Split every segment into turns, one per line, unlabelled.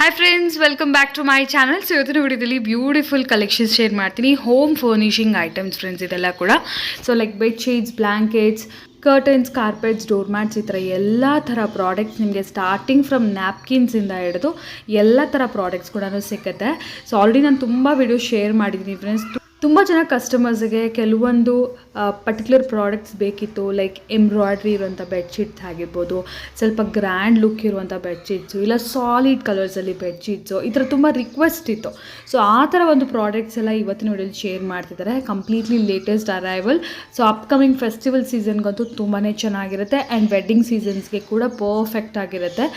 Hi friends, welcome back to my channel. So ಇವತ್ತಿನ ವಿಡಿಯೋದಲ್ಲಿ beautiful collections share ಮಾಡ್ತೀನಿ. Home furnishing items friends ಇದೆಲ್ಲ ಕೂಡ. So like bedsheets, blankets, curtains, carpets, door mats, ಈ ಥರ ಎಲ್ಲ ಥರ ಪ್ರಾಡಕ್ಟ್ಸ್ ನಿಮಗೆ ಸ್ಟಾರ್ಟಿಂಗ್ ಫ್ರಮ್ ನ್ಯಾಪ್ಕಿನ್ಸಿಂದ ಹಿಡಿದು ಎಲ್ಲ ಥರ ಪ್ರಾಡಕ್ಟ್ಸ್ ಕೂಡ ಸಿಗುತ್ತೆ. ಸೊ ಆಲ್ರೆಡಿ ನಾನು ತುಂಬ ವಿಡಿಯೋ ಶೇರ್ ಮಾಡಿದ್ದೀನಿ ಫ್ರೆಂಡ್ಸ್. ತುಂಬ ಜನ ಕಸ್ಟಮರ್ಸ್ಗೆ ಕೆಲವೊಂದು ಪರ್ಟಿಕ್ಯುಲರ್ ಪ್ರಾಡಕ್ಟ್ಸ್ ಬೇಕಿತ್ತು. ಲೈಕ್ ಎಂಬ್ರಾಯ್ಡ್ರಿ ಇರುವಂಥ ಬೆಡ್ಶೀಟ್ಸ್ ಆಗಿರ್ಬೋದು, ಸ್ವಲ್ಪ ಗ್ರ್ಯಾಂಡ್ ಲುಕ್ ಇರುವಂಥ ಬೆಡ್ಶೀಟ್ಸು, ಇಲ್ಲ ಸಾಲಿಡ್ ಕಲರ್ಸಲ್ಲಿ ಬೆಡ್ಶೀಟ್ಸು, ಈ ಥರ ತುಂಬ ರಿಕ್ವೆಸ್ಟ್ ಇತ್ತು. ಸೊ ಆ ಥರ ಒಂದು ಪ್ರಾಡಕ್ಟ್ಸ್ ಎಲ್ಲ ಇವತ್ತಿನ ವಿಡಿಯೋಲಿ ಶೇರ್ ಮಾಡ್ತಿದ್ದಾರೆ. Completely latest arrival. So upcoming festival ಸೀಸನ್ಗಂತೂ ತುಂಬಾ ಚೆನ್ನಾಗಿರುತ್ತೆ ಆ್ಯಂಡ್ ವೆಡ್ಡಿಂಗ್ ಸೀಸನ್ಸ್ಗೆ ಕೂಡ ಪರ್ಫೆಕ್ಟ್ ಆಗಿರುತ್ತೆ.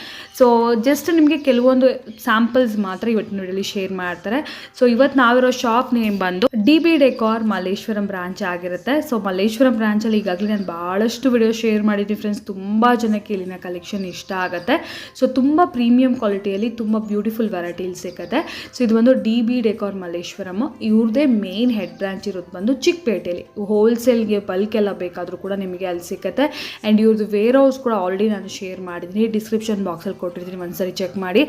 ಸೊ ಜಸ್ಟ್ ನಿಮಗೆ ಕೆಲವೊಂದು ಸ್ಯಾಂಪಲ್ಸ್ ಮಾತ್ರ ಇವತ್ತಿನ ವಿಡಿಯೋಲಿ ಶೇರ್ ಮಾಡ್ತಾರೆ. ಸೊ ಇವತ್ತು ನಾವಿರೋ ಶಾಪ್ ನೇಮ್ ಬಂದು ಡಿ.ಬಿ. ಡೆಕಾರ್ ಮಲ್ಲೇಶ್ವರಂ ಬ್ರಾಂಚ್ ಆಗಿರುತ್ತೆ. ಸೊ ಮಲ್ಲೇಶ್ವರಂ ಬ್ರಾಂಚಲ್ಲಿ ಈಗಾಗಲೇ ನಾನು ಭಾಳಷ್ಟು ವಿಡಿಯೋ ಶೇರ್ ಮಾಡಿದ್ದೀನಿ ಫ್ರೆಂಡ್ಸ್. ತುಂಬ ಜನಕ್ಕೆ ಇಲ್ಲಿನ ಕಲೆಕ್ಷನ್ ಇಷ್ಟ ಆಗುತ್ತೆ. ಸೊ ತುಂಬ ಪ್ರೀಮಿಯಂ ಕ್ವಾಲಿಟಿಯಲ್ಲಿ ತುಂಬ ಬ್ಯೂಟಿಫುಲ್ ವೆರೈಟೀಸ್ ಸಿಗುತ್ತೆ. ಸೊ ಇದು ಒಂದು ಡಿ.ಬಿ. ಡೆಕಾರ್ ಮಲ್ಲೇಶ್ವರಂ. ಇವ್ರದ್ದೇ ಮೇನ್ ಹೆಡ್ ಬ್ರಾಂಚ್ ಇರೋದು ಬಂದು ಚಿಕ್ಕಪೇಟೆಯಲ್ಲಿ. ಹೋಲ್ಸೇಲ್ಗೆ ಬಲ್ಕ್ ಎಲ್ಲ ಬೇಕಾದರೂ ಕೂಡ ನಿಮಗೆ ಅಲ್ಲಿ ಸಿಗುತ್ತೆ. ಆ್ಯಂಡ್ ಇವ್ರದ್ದು ವೇರ್ ಹೌಸ್ ಕೂಡ ಆಲ್ರೆಡಿ ನಾನು ಶೇರ್ ಮಾಡಿದ್ದೀನಿ, ಡಿಸ್ಕ್ರಿಪ್ಷನ್ ಬಾಕ್ಸಲ್ಲಿ ಕೊಟ್ಟಿದ್ದೀನಿ, ಒಂದ್ಸರಿ ಚೆಕ್ ಮಾಡಿ.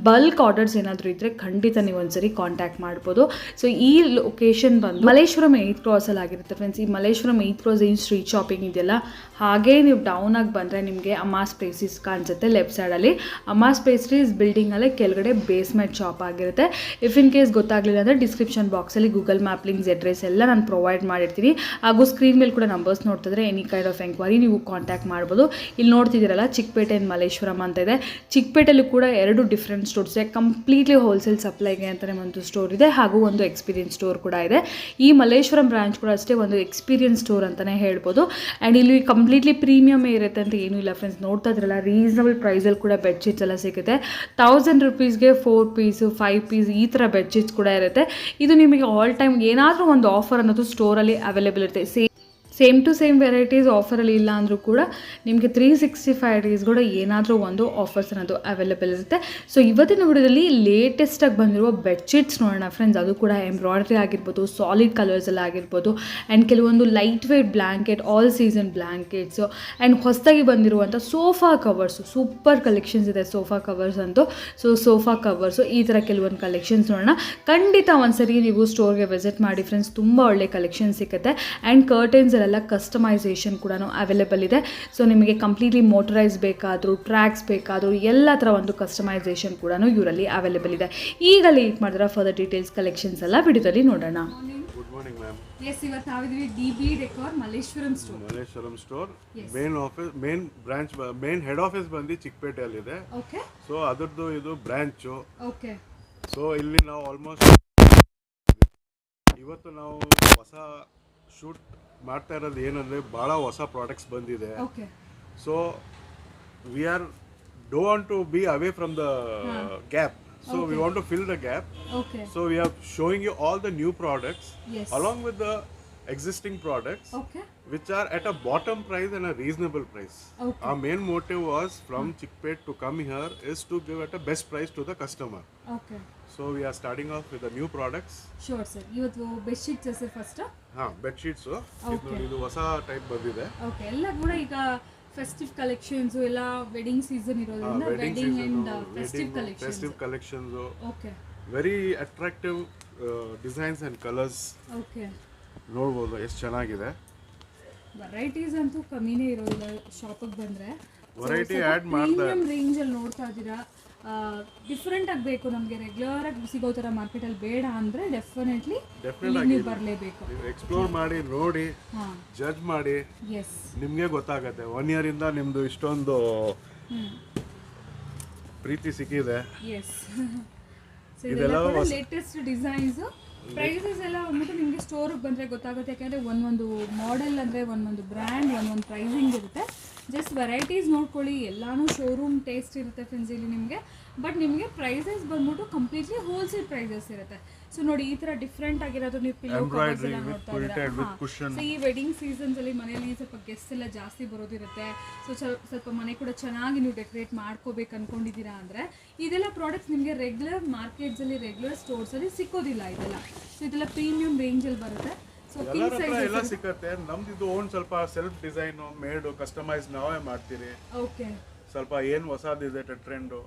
ಬಲ್ಕ್ ಆರ್ಡರ್ಸ್ ಏನಾದರೂ ಇದ್ದರೆ ಖಂಡಿತ ನೀವು ಒಂದ್ಸರಿ ಕಾಂಟ್ಯಾಕ್ಟ್ ಮಾಡ್ಬೋದು. ಸೊ ಈ ಲೊಕೇಶನ್ ಬಂದು ಮಲ್ಲೇಶ್ವರಂ 8th ಕ್ರಾಸಲ್ಲಿ ಆಗಿರುತ್ತೆ ಫ್ರೆಂಡ್ಸ್. ಈ ಮಲ್ಲೇಶ್ವರಂ 8th ಕ್ರಾಸ್ ಏನು ಸ್ಟ್ರೀಟ್ ಶಾಪಿಂಗ್ ಇದೆಯಲ್ಲ, ಹಾಗೇ ನೀವು ಡೌನ್ ಆಗಿ ಬಂದರೆ ನಿಮಗೆ ಅಮ್ಮಾಸ್ ಪೇಸ್ಟ್ರೀಸ್ ಕಾಣಿಸುತ್ತೆ ಲೆಫ್ಟ್ ಸೈಡಲ್ಲಿ. ಅಮ್ಮಾಸ್ ಪೇಸ್ಟ್ರೀಸ್ ಬಿಲ್ಡಿಂಗಲ್ಲೇ ಕೆಳಗಡೆ ಬೇಸ್ಮೆಂಟ್ ಶಾಪ್ ಆಗಿರುತ್ತೆ. ಇಫ್ ಇನ್ ಕೇಸ್ ಗೊತ್ತಾಗಲಿಲ್ಲ ಅಂದರೆ ಡಿಸ್ಕ್ರಿಪ್ಷನ್ ಬಾಕ್ಸಲ್ಲಿ ಗೂಗಲ್ ಮ್ಯಾಪ್ ಲಿಂಕ್ಸ್, ಅಡ್ರೆಸ್ ಎಲ್ಲ ನಾನು ಪ್ರೊವೈಡ್ ಮಾಡಿರ್ತೀನಿ. ಹಾಗೂ ಸ್ಕ್ರೀನ್ ಮೇಲೆ ಕೂಡ ನಂಬರ್ಸ್ ನೋಡ್ತಿದ್ರೆ ಎನಿ ಕೈಂಡ್ ಆಫ್ ಎಂಕ್ವೈರಿ ನೀವು ಕಾಂಟ್ಯಾಕ್ಟ್ ಮಾಡ್ಬೋದು. ಇಲ್ಲಿ ನೋಡ್ತಿದ್ದೀರಲ್ಲ ಚಿಕ್ಕಪೇಟೆ ಆ್ಯಂಡ್ ಮಲ್ಲೇಶ್ವರಂ ಅಂತ ಇದೆ. ಚಿಕ್ಕಪೇಟೆಲ್ಲೂ ಕೂಡ 2 ಡಿಫ್ರೆಂಟ್ ಸ್ಟೋರ್ಸ್ ಇದೆ. ಕಂಪ್ಲೀಟ್ಲಿ ಹೋಲ್ಸೇಲ್ ಸಪ್ಲೈಗೆ ಅಂತಲೇ ಒಂದು ಸ್ಟೋರ್ ಇದೆ, ಹಾಗೂ ಒಂದು ಎಕ್ಸ್ಪೀರಿಯನ್ಸ್ ಸ್ಟೋರ್ ಕೂಡ ಇದೆ. ಈ ಮಲ್ಲೇಶ್ವರಂ ಬ್ರಾಂಚ್ ಕೂಡ ಅಷ್ಟೇ ಒಂದು ಎಕ್ಸ್ಪೀರಿಯನ್ಸ್ ಸ್ಟೋರ್ ಅಂತಲೇ ಹೇಳ್ಬೋದು. ಆ್ಯಂಡ್ ಇಲ್ಲಿ ಕಂಪ್ಲೀಟ್ಲಿ ಪ್ರೀಮಿಯಮೇ ಇರುತ್ತೆ ಅಂತ ಏನೂ ಇಲ್ಲ ಫ್ರೆಂಡ್ಸ್. ನೋಡ್ತಾ ಇದ್ರಲ್ಲ, ರೀಸನಬಲ್ ಪ್ರೈಸಲ್ಲಿ ಕೂಡ ಬೆಡ್ಶೀಟ್ಸ್ ಎಲ್ಲ ಸಿಗುತ್ತೆ. 1000 rupeesಗೆ 4 ಪೀಸ್ 5 ಪೀಸ್ ಈ ಥರ ಬೆಡ್ಶೀಟ್ಸ್ ಕೂಡ ಇರುತ್ತೆ. ಇದು ನಿಮಗೆ ಆಲ್ ಟೈಮ್ ಏನಾದರೂ ಒಂದು ಆಫರ್ ಅನ್ನೋದು ಸ್ಟೋರಲ್ಲಿ ಅವೈಲೇಬಲ್ ಇರುತ್ತೆ. ಸೇಮ್ ಟು ಸೇಮ್ ವೆರೈಟೀಸ್ ಆಫರಲ್ಲಿ ಇಲ್ಲ ಅಂದರೂ ಕೂಡ ನಿಮಗೆ 365 days ಕೂಡ ಏನಾದರೂ ಒಂದು ಆಫರ್ಸ್ ಅನ್ನೋದು ಅವೈಲೇಬಲ್ ಇರುತ್ತೆ. ಸೊ ಇವತ್ತಿನ ವಿಡಿಯೋದಲ್ಲಿ ಲೇಟೆಸ್ಟಾಗಿ ಬಂದಿರುವ ಬೆಡ್ಶೀಟ್ಸ್ ನೋಡೋಣ ಫ್ರೆಂಡ್ಸ್. ಅದು ಕೂಡ ಎಂಬ್ರಾಯ್ಡ್ರಿ ಆಗಿರ್ಬೋದು, ಸಾಲಿಡ್ ಕಲರ್ಸಲ್ಲಿ ಆಗಿರ್ಬೋದು, ಆ್ಯಂಡ್ ಕೆಲವೊಂದು light weight blanket, all season blankets, and ಹೊಸದಾಗಿ ಬಂದಿರುವಂಥ ಸೋಫಾ ಕವರ್ಸು. ಸೂಪರ್ ಕಲೆಕ್ಷನ್ಸ್ ಇದೆ ಸೋಫಾ ಕವರ್ಸ್ ಅಂತೂ. ಸೊ ಸೋಫಾ ಕವರ್ಸು ಈ ಥರ ಕೆಲವೊಂದು ಕಲೆಕ್ಷನ್ಸ್ ನೋಡೋಣ. ಖಂಡಿತ ಒಂದ್ಸರಿ ನೀವು ಸ್ಟೋರ್ಗೆ ವಿಸಿಟ್ ಮಾಡಿ ಫ್ರೆಂಡ್ಸ್, ತುಂಬ ಒಳ್ಳೆ ಕಲೆಕ್ಷನ್ ಸಿಗುತ್ತೆ. ಆ್ಯಂಡ್ ಕರ್ಟನ್ಸ್ ಎಲ್ಲ ಕಸ್ಟಮೈಸೇಷನ್ ಕೂಡ ಅವೈಲೇಬಲ್ ಇದೆ. ಸೊ ನಿಮಗೆ ಕಂಪ್ಲೀಟ್ಲಿ ಮೋಟರೈಸ್ ಬೇಕಾದರೂ, ಟ್ರ್ಯಾಕ್ಸ್ ಬೇಕಾದರೂ ಎಲ್ಲ ಥರ ಒಂದು ಕಸ್ಟಮೈಸೇಷನ್ ಕೂಡ ಇವರಲ್ಲಿ ಅವೈಲೇಬಲ್ ಇದೆ. ಈಗ ಲೇಟ್ ಮಾಡಿದ್ರೆ ಫರ್ದರ್ ಡೀಟೇಲ್ಸ್ ಕಲೆಕ್ಷನ್ಸ್ ಎಲ್ಲ ವಿಡಿಯೋದಲ್ಲಿ ನೋಡೋಣ.
Good morning ma'am.
ಎಸ್, ಇವತ್ತು ನಾವಿದ್ವಿ D B. Decor Malleshwaram store.
Malleshwaram store main office, main branch, main head office ಬಂದು ಚಿಕ್ಕಪೇಟೆಯಲ್ಲಿದೆ.
ಓಕೆ.
ಸೊ ಅದರದ್ದು ಇದು ಬ್ರಾಂಚು.
ಓಕೆ.
ಸೊ ಇಲ್ಲಿ ನಾವು ಆಲ್ಮೋಸ್ಟ್ ಇವತ್ತು ನಾವು ಹೊಸ ಶೂಟ್ ಮಾಡ್ತಾ ಇರೋದು ಏನಂದರೆ ಭಾಳ ಹೊಸ ಪ್ರಾಡಕ್ಟ್ಸ್ ಬಂದಿದೆ. So we are do want to be away from the gap. So we want to fill the gap.
Okay.
So we are showing you all the new products,
yes,
along with the existing products,
okay,
which are at a bottom price and a reasonable price.
Okay.
Our main motive was from Chickpet to come here is to give at a best price to the customer.
Okay.
So we are starting off with the new products.
Sure sir. ಇವತ್ತು bed sheets sir first.
Bed sheets. ಇದು ಹೊಸ type ಬಂದಿದೆ.
Okay. ಎಲ್ಲ ಕೂಡ ಈಗ festive collections ಎಲ್ಲ wedding season ಇರೋದ್ರಿಂದ wedding and festive
collections.
Okay.
Very attractive designs and colours.
Okay.
ನೋಡ್ಬೋದು ಎಷ್ಟು ಚೆನ್ನಾಗಿದೆ.
ವೆರೈಟೀಸ್ ಅಂತೂ ಕಮ್ಮಿನೇ ಇರೋಲ್ಲ ಶಾಪಿಗೆ ಬಂದರೆ.
ವೆರೈಟಿ ಆ್ಯಡ್ ಮಾಡ್ತಾರೆ.
ಪ್ರೀಮಿಯಂ ರೇಂಜಲ್ಲಿ ನೋಡ್ತಾ ಇದ್ದೀರಾ. ಡಿಫ್ರೆಂಟ್ ಆಗಬೇಕು, ನಮಗೆ ರೆಗ್ಯುಲರ್ ಆಗಿ ಸಿಗೋ ಥರ ಮಾರ್ಕೆಟಲ್ಲಿ ಬೇಡ ಅಂದರೆ ಡೆಫಿನೆಟ್ಲಿ ನೀವು ಬರಲೇಬೇಕು.
ಎಕ್ಸ್ಪ್ಲೋರ್ ಮಾಡಿ, ನೋಡಿ, ಜಡ್ಜ್ ಮಾಡಿ,
ಎಸ್, ನಿಮಗೆ
ಗೊತ್ತಾಗುತ್ತೆ. 1 year ಇಂದ ನಿಮ್ಮದು ಇಷ್ಟೊಂದು ಪ್ರೀತಿ ಸಿಕ್ಕಿದೆ.
ಎಸ್. ಇದೆಲ್ಲ ಲೇಟೆಸ್ಟ್ ಡಿಸೈನ್ಸ್. ಪ್ರೈಸಸ್ ಎಲ್ಲ ಅಂದ್ಬಿಟ್ಟು ನಿಮಗೆ ಸ್ಟೋರಿಗೆ ಬಂದರೆ ಗೊತ್ತಾಗುತ್ತೆ. ಯಾಕೆಂದರೆ ಒಂದೊಂದು ಮಾಡೆಲ್ ಅಂದರೆ ಒಂದೊಂದು ಬ್ರ್ಯಾಂಡ್ ಒಂದೊಂದು ಪ್ರೈಸಿಂಗ್ ಇರುತ್ತೆ. ಜಸ್ಟ್ ವೆರೈಟೀಸ್ ನೋಡ್ಕೊಳ್ಳಿ, ಎಲ್ಲಾನು ಶೋರೂಮ್ ಟೇಸ್ಟ್ ಇರುತ್ತೆ ಫ್ರೆಂಡ್ಸ್ ಇಲ್ಲಿ ನಿಮಗೆ. ಬಟ್ ನಿಮಗೆ ಪ್ರೈಸಸ್ ಬಂದ್ಬಿಟ್ಟು ಕಂಪ್ಲೀಟ್ಲಿ ಹೋಲ್ಸೇಲ್ ಪ್ರೈಸಸ್ ಇರುತ್ತೆ. ಸೊ ನೋಡಿ, ಈ ಥರ ಡಿಫ್ರೆಂಟ್ ಆಗಿರೋದು ನೀವು ಪಿಲ್ಲೋ ಕವರ್ಸ್ ಎಲ್ಲ ನೋಡ್ತಾ ಇದ್ದೀರಾ. ಸೊ ಈ ವೆಡ್ಡಿಂಗ್ ಸೀಸನ್ಸಲ್ಲಿ ಮನೆಯಲ್ಲಿ ಸ್ವಲ್ಪ ಗೆಸ್ಟ್ ಎಲ್ಲ ಜಾಸ್ತಿ ಬರೋದಿರುತ್ತೆ. ಸೊ ಸ್ವಲ್ಪ ಮನೆ ಕೂಡ ಚೆನ್ನಾಗಿ ನೀವು ಡೆಕೋರೇಟ್ ಮಾಡ್ಕೋಬೇಕು ಅಂದ್ಕೊಂಡಿದ್ದೀರಾ ಅಂದರೆ ಇದೆಲ್ಲ ಪ್ರಾಡಕ್ಟ್ಸ್ ನಿಮಗೆ ರೆಗ್ಯುಲರ್ ಮಾರ್ಕೆಟ್ಸಲ್ಲಿ, ರೆಗ್ಯುಲರ್ ಸ್ಟೋರ್ಸಲ್ಲಿ ಸಿಕ್ಕೋದಿಲ್ಲ. ಇದೆಲ್ಲ ಸೊ ಇದೆಲ್ಲ ಪ್ರೀಮಿಯಂ ರೇಂಜಲ್ಲಿ ಬರುತ್ತೆ.
ಎಲ್ಲ ಸಿಕ್ಕತ್ತೆ. ನಮ್ದು ಇದು ಓನ್ ಸ್ವಲ್ಪ ಸೆಲ್ಫ್ ಡಿಸೈನ್ ಮೇಡ್ ಕಸ್ಟಮೈಸ್ ನಾವೇ ಮಾಡ್ತೀರಿ.
ಓಕೆ.
ಸ್ವಲ್ಪ ಏನು ಹೊಸದಿದೆ ಟ್ರೆಂಡು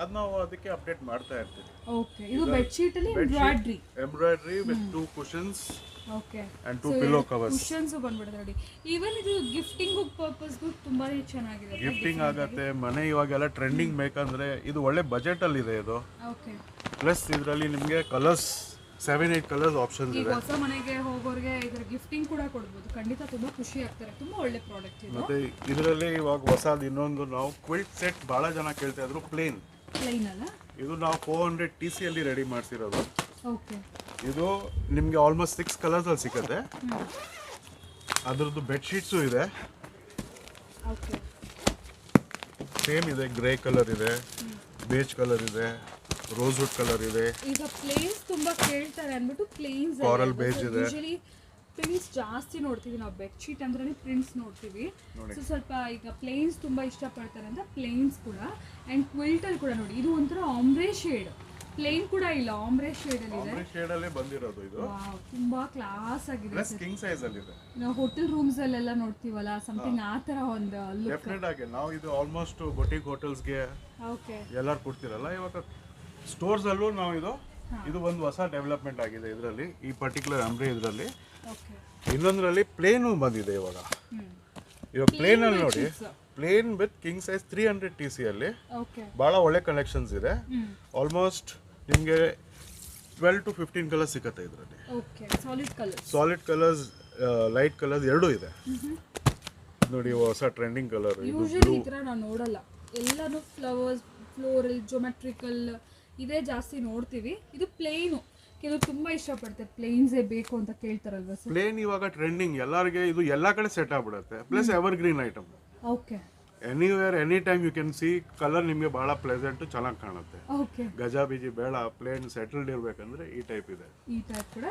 ಅದು ನಾವು ಅದಕ್ಕೆ ಅಪ್ಡೇಟ್ ಮಾಡ್ತಾ ಇರ್ತೀವಿ.
ಓಕೆ, ಇದು ಬೆಡ್ ಶೀಟ್ ಅಲ್ಲಿ
embroidery with 2 cushions
okay
and 2 pillow covers.
Cushions ಬಂದ್ಬಿಡುತ್ತೆ ನೋಡಿ. ಈವನ್ ಇದು ಗಿಫ್ಟಿಂಗ್ ಪರ್ಪಸ್ಗೂ ತುಂಬಾನೇ ಚೆನ್ನಾಗಿದೆ.
ಗಿಫ್ಟಿಂಗ್ ಆಗತ್ತೆ. ಮನೆ ಇವಾಗೆಲ್ಲ ಟ್ರೆಂಡಿಂಗ್ ಬೇಕಂದ್ರೆ ಇದು ಒಳ್ಳೆ ಬಜೆಟ್ ಅಲ್ಲಿ ಇದೆ ಇದು.
ಓಕೆ,
ಪ್ಲಸ್ ಇದರಲ್ಲಿ ನಿಮಗೆ ಕಲರ್ಸ್ 7-8 ಕಲರ್ಸ್ ಆಪ್ಷನ್ಸ್
ಈಗ
ಇದೆ.
ಹೊಸ ಮನೆಗೆ ಹೋಗೋರಿಗೆ ಇದರ ಗಿಫ್ಟಿಂಗ್ ಕೂಡ ಕೊಡ್ಬೋದು. ಖಂಡಿತ ತುಂಬಾ ಖುಷಿ ಆಗ್ತಾರೆ. ತುಂಬಾ ಒಳ್ಳೆ ಪ್ರಾಡಕ್ಟ್ ಇದು.
ಮತ್ತೆ ಇದರಲ್ಲಿ ಇವಾಗ ಹೊಸದು ಇನ್ನೊಂದು ನಾವು ಕ್ವಿಲ್ಟ್ ಸೆಟ್ ಬಹಳ ಜನ ಕೇಳ್ತಾ ಇದ್ರು. ಪ್ಲೇನ್
ಅಲ್ಲ,
ಇದು ನಾವು 400 TC ಅಲ್ಲಿ ರೆಡಿ ಮಾಡ್ಸಿರೋದು.
ಓಕೆ,
ಇದು ನಿಮಗೆ ಆಲ್ಮೋಸ್ಟ್ 6 ಕಲರ್ಸ್ ಅಲ್ಲಿ ಸಿಗುತ್ತೆ. ಅದರದ್ದು ಬೆಡ್ ಶೀಟ್ಸು ಇದೆ,
ಓಕೆ,
ಸೇಮ್ ಇದೆ. ಗ್ರೇ ಕಲರ್ ಇದೆ, ಬೇಜ್ ಕಲರ್ ಇದೆ, ರೋಸ್ವುಡ್ ಕಲರ್ ಇದೆ.
ಈಗ ಪ್ಲೇನ್ಸ್ ತುಂಬಾ ಕೇಳ್ತಾರೆ ಅಂದ್ಬಿಟ್ಟು ಪ್ಲೇನ್ಸ್
Coral beige ಇದೆ.
ಯೂಶಲಿ ಪ್ರಿಂಟ್ಸ್ ಜಾಸ್ತಿ ನೋಡ್ತೀವಿ ನಾವು. ಬೆಡ್ ಶೀಟ್ ಅಂದ್ರೆ ಪ್ರಿಂಟ್ಸ್ ನೋಡ್ತೀವಿ. ಸೊ ಸ್ವಲ್ಪ ಈಗ ಪ್ಲೇನ್ಸ್ ತುಂಬಾ ಇಷ್ಟಪಡ್ತಾರೆ ಅಂತ ಪ್ಲೇನ್ಸ್ ಕೂಡ. ಅಂಡ್ ಕ್ವಿಲ್ಟ್ ಅಲ್ಲಿ ಕೂಡ ನೋಡಿ, ಇದು ಒಂಥರ ಆಮ್ರೆ ಶೇಡ್. ಪ್ಲೇನ್ ಕೂಡ ಇಲ್ಲ, ಆಮ್ರೆ ಶೇಡ್ ಅಲ್ಲಿ ಇದೆ.
ಆಮ್ರೆ ಶೇಡ್ ಅಲ್ಲೇ ಬಂದಿರೋದು ಇದು.
ವಾವ್, ತುಂಬಾ ಕ್ಲಾಸ್ ಆಗಿದೆ.
ಪ್ಲಸ್ ಕಿಂಗ್ ಸೈಜ್ ಅಲ್ಲಿ ಇದೆ.
ನಾವು ಹೋಟೆಲ್ ರೂಮ್ಸ್ ಅಲ್ಲೆಲ್ಲ ನೋಡ್ತೀವಲ್ಲ, ಸಮಥಿಂಗ್ ಆ ತರ ಒಂದು ಲುಕ್.
ಡೆಫಿನೆಟ್ ಆಗಿ ನಾವು ಇದು ಆಲ್ಮೋಸ್ಟ್ ಬೊಟಿಕ್ ಹೋಟೆಲ್ಸ್ಗೆ
ಓಕೆ,
ಎಲ್ಲರೂ ಕೊಡ್ತಿರಲ್ಲ. ಇವಾಗ ಸ್ಟೋರ್ಸ್ ಅಲ್ಲೂ ನಾವು ಇದು ಒಂದು ಹೊಸ ಡೆವಲಪ್ಮೆಂಟ್ ಆಗಿದೆ ಇದರಲ್ಲಿ, ಈ ಪರ್ಟಿಕ್ಯುಲರ್ ಅಂಬ್ರೆ ಇದರಲ್ಲಿ.
ಓಕೆ,
ಇನ್ನೊಂದರಲ್ಲಿ ಪ್ಲೇನು ಬಂದಿದೆ ಇವಾಗ. ಇವಾಗ ಪ್ಲೇನ್ ಅಲ್ಲಿ ನೋಡಿ, plane with king size 300 TC ಅಲ್ಲಿ
ಓಕೆ,
ಬಹಳ ಒಳ್ಳೆ ಕಲೆಕ್ಷನ್ಸ್ ಇದೆ. ಆಲ್ಮೋಸ್ಟ್ ನಿಮಗೆ 12 to 15 ಕಲರ್ಸ್ ಸಿಗುತ್ತೆ ಇದರಲ್ಲಿ.
Okay, solid
colours, light colours ಎರಡೂ ಇದೆ. ನೋಡಿ ಹೊಸ ಟ್ರೆಂಡಿಂಗ್ ಕಲರ್ ಇದು.
ಯೂಶಲಿ ಈ ಥರ ನಾವು ನೋಡಲ್ಲ. ಎಲ್ಲಾನು ಫ್ಲವರ್ಸ್, ಫ್ಲೋರಲ್, ಜೊಮೆಟ್ರಿಕಲ್ ಇದೇ ಜಾಸ್ತಿ ನೋಡ್ತೀವಿ. ಇದು ಪ್ಲೇನು ಕೆಲವು ತುಂಬಾ ಇಷ್ಟಪಡ್ತಾರೆ. ಪ್ಲೇನ್ಸೇ ಬೇಕು ಅಂತ ಕೇಳ್ತಾರಲ್ವಾ ಸರ್?
ಪ್ಲೇನ್ ಇವಾಗ ಟ್ರೆಂಡಿಂಗ್ ಎಲ್ಲರಿಗೆ, ಇದು ಎಲ್ಲಾ ಕಡೆ ಸೆಟ್ ಆಗ್ಬಿಡುತ್ತೆ. Plus evergreen item.
Okay,
anywhere any time you can see. Colour ನಿಮಗೆ ಬಹಳ ಪ್ಲೆಸೆಂಟ್, ಚೆನ್ನಾಗಿ ಕಾಣುತ್ತೆ.
ಓಕೆ,
ಗಜಾಬಿಜಿ ಬೇಡ, ಪ್ಲೇನ್ ಸೆಟಲ್ಡ್ ಇರ್ಬೇಕಂದ್ರೆ ಈ ಟೈಪ್ ಇದೆ.
ಈ ಟೈಪ್ ಕೂಡ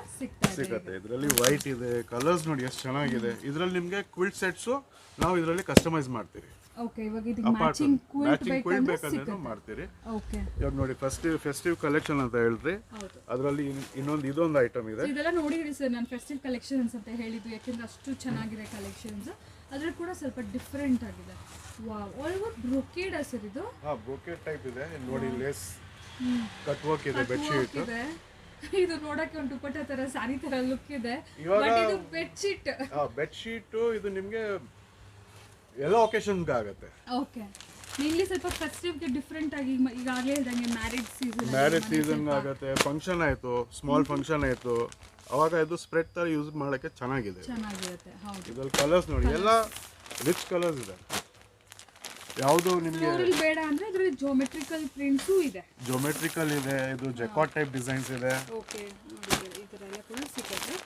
ಸಿಗುತ್ತೆ.
ಇದರಲ್ಲಿ ವೈಟ್ ಇದೆ. ಕಲರ್ಸ್ ನೋಡಿ ಎಷ್ಟು ಚೆನ್ನಾಗಿದೆ. ಇದರಲ್ಲಿ ನಿಮಗೆ ಕ್ವಿಲ್ಟ್ ಸೆಟ್ಸು ನಾವು ಇದರಲ್ಲಿ ಕಸ್ಟಮೈಸ್ ಮಾಡ್ತೀವಿ.
ಓಕೆ, ಇವಾಗ ಇದು ಮ್ಯಾಚಿಂಗ್ ಕ್ವಿಲ್ಟ್
ಬೇಕಂದ್ರೆ ಮಾಡ್ತೀರಿ.
ಓಕೆ,
ಇವಾಗ ನೋಡಿ ಫೆಸ್ಟಿವ್ ಕಲೆಕ್ಷನ್ ಅಂತ ಹೇಳ್ರಿ. ಅದರಲ್ಲಿ ಇದೊಂದು ಐಟಮ್ ಇದೆ.
ಇದೆಲ್ಲ ನೋಡಿದ್ರಿ ಸರ್, ನಾನು ಫೆಸ್ಟಿವ್ ಕಲೆಕ್ಷನ್ಸ್ ಅಂತ ಹೇಳಿದ್ದು ಯಾಕೆಂದ್ರೆ ಅಷ್ಟು ಚೆನ್ನಾಗಿದೆ ಕಲೆಕ್ಷನ್ಸ್. ಅದ್ರಲ್ಲಿ ಕೂಡ ಸ್ವಲ್ಪ ಡಿಫ್ರೆಂಟ್ ಆಗಿದೆ. Wow, all over brocade sir ಇದು.
ಬ್ರೊಕೇಡ್ ಟೈಪ್ ಇದೆ. ನೋಡಿ ಲೇಸ್ ಕಟ್ ವರ್ಕ್ ಇದೆ. ಬೆಡ್ ಶೀಟ್
ಇದು ನೋಡಕ್ಕೆ ಒಂದು ದುಪಟ್ಟ ತರ, ಸಾರಿ ತರ ಲುಕ್ ಇದೆ. ಬಟ್ ಇದು
ಬೆಡ್ ಶೀಟ್ ಇದು ನಿಮಗೆ ಎಲ್ಲ ಒಕೇಶನ್ಗೆ ಆಗುತ್ತೆ.
ಓಕೆ, ಇಲ್ಲಿ ಸ್ವಲ್ಪ ಫೆಸ್ಟಿವ್ಗೆ ಡಿಫ್ರೆಂಟ್ ಆಗಿ ಈಗಾಗಲೇ ಹೇಳ್ದಂಗೆ
ಮ್ಯಾರೇಜ್ ಸೀಸನ್ ಆಗುತ್ತೆ. ಫಂಕ್ಷನ್ ಆಯ್ತು, ಸ್ಮಾಲ್ ಫಂಕ್ಷನ್ ಆಯ್ತು, ಅವಾಗ ಇದು ಸ್ಪ್ರೆಡ್ ತರ ಯೂಸ್ ಮಾಡಕ್ಕೆ ಚೆನ್ನಾಗಿರುತ್ತೆ. ಹೌದು, ಇದ್ರಲ್ಲಿ ಕಲರ್ಸ್ ನೋಡಿ ಎಲ್ಲ ರಿಚ್ ಕಲರ್ಸ್ ಇದೆ. ಯಾವುದು ನಿಮಗೆ
ಬೇಡ ಅಂದ್ರೆ ಇದ್ರಲ್ಲಿ ಜೋಮೆಟ್ರಿಕಲ್ ಪ್ರಿಂಟ್ಸು ಇದೆ.
ಇದು ಜೆಕಾಟ್ ಟೈಪ್ ಡಿಸೈನ್ಸ್ ಇದೆ.
ಓಕೆ, ನೋಡಿ ಈ ತರ ಎಲ್ಲ ಕೂಡ ಸಿಗುತ್ತೆ.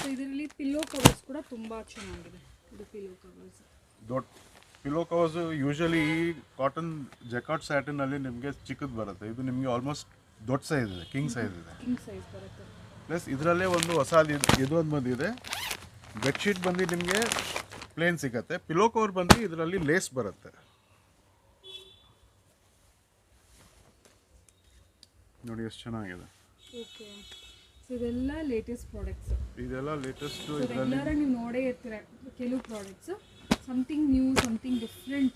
ಸೊ ಇದರಲ್ಲಿ ಪಿಲ್ಲೋ ಕವರ್ಸ್ ಕೂಡ ತುಂಬಾ ಚೆನ್ನಾಗಿದೆ. ಇದು ಪಿಲ್ಲೋ ಕವರ್ಸ್,
ದೊಡ್ಡ ಪಿಲ್ಲೋ ಕವರ್ಸ್. ಯೂಶಲಿ ಈ ಕಾಟನ್ ಜೆಕಾಟ್ ಸ್ಯಾಟಿನ್ ಅಲ್ಲಿ ನಿಮಗೆ ಚಿಕ್ಕದು ಬರುತ್ತೆ. ಇದು ನಿಮಗೆ ಆಲ್ಮೋಸ್ಟ್ ದೊಡ್ಡ ಸೈಜ್ ಇದೆ, ಕಿಂಗ್ ಸೈಜ್
ಬರುತ್ತೆ.
ಪ್ಲಸ್ ಇದರಲ್ಲೇ ಒಂದು ಹೊಸದು ಇದೊಂದು ಬಂದಿದೆ. ಬೆಡ್ಶೀಟ್ ಬಂದು ನಿಮಗೆ ಪ್ಲೇನ್ ಸಿಗುತ್ತೆ. ಪಿಲ್ಲೋ ಕವರ್ ಬಂದು ಇದರಲ್ಲಿ ಲೇಸ್ ಬರುತ್ತೆ. ನೋಡಿ ಎಷ್ಟು ಚೆನ್ನಾಗಿದೆ.
ಓಕೆ, ಇದೆಲ್ಲ ಲೇಟೆಸ್ಟ್ ಪ್ರಾಡಕ್ಟ್ಸ್.
ಇದರಲ್ಲಿ
ನೀವು ನೋಡೇ ಇರ್ತೀರ ಕೆಲವು products something new, something different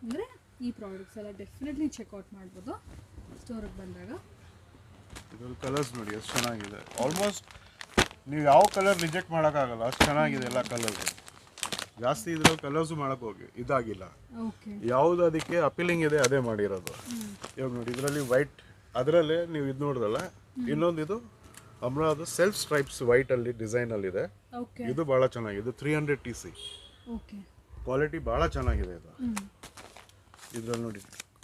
ಅಂದರೆ ಈ ಪ್ರಾಡಕ್ಟ್ಸ್ ಎಲ್ಲ ಡೆಫಿನೆಟ್ಲಿ ಚೆಕ್ಔಟ್ ಮಾಡ್ಬೋದು ಸ್ಟೋರಿಗೆ ಬಂದಾಗ.
ಇದ್ರಲ್ಲಿ ಕಲರ್ಸ್ ನೋಡಿ ಎಷ್ಟು ಚೆನ್ನಾಗಿದೆ. ಆಲ್ಮೋಸ್ಟ್ ನೀವು ಯಾವ ಕಲರ್ ರಿಜೆಕ್ಟ್ ಮಾಡೋಕ್ಕಾಗಲ್ಲ, ಅಷ್ಟು ಚೆನ್ನಾಗಿದೆ ಎಲ್ಲ ಕಲರ್ಸ್. ಜಾಸ್ತಿ ಇದ್ರಲ್ಲಿ ಕಲರ್ಸು ಮಾಡೋಕೆ ಹೋಗಿ ಇದಾಗಿಲ್ಲ. ಯಾವುದು ಅದಕ್ಕೆ ಅಪೀಲಿಂಗ್ ಇದೆ ಅದೇ ಮಾಡಿರೋದು. ಇವಾಗ ನೋಡಿ ಇದರಲ್ಲಿ ವೈಟ್, ಅದರಲ್ಲೇ ನೀವು ಇದು ನೋಡಿದ್ರಲ್ಲ, ಇನ್ನೊಂದು ಇದು ಅಮ್ರಾದು ಸೆಲ್ಫ್ ಸ್ಟ್ರೈಪ್ಸ್ ವೈಟ್ ಅಲ್ಲಿ ಡಿಸೈನ್ ಅಲ್ಲಿ ಇದೆ. ಇದು ಬಹಳ ಚೆನ್ನಾಗಿದೆ. 300 TC. ಕ್ವಾಲಿಟಿ ಬಹಳ ಚೆನ್ನಾಗಿದೆ ಇದು. ಇದ್ರಲ್ಲಿ ನೋಡಿ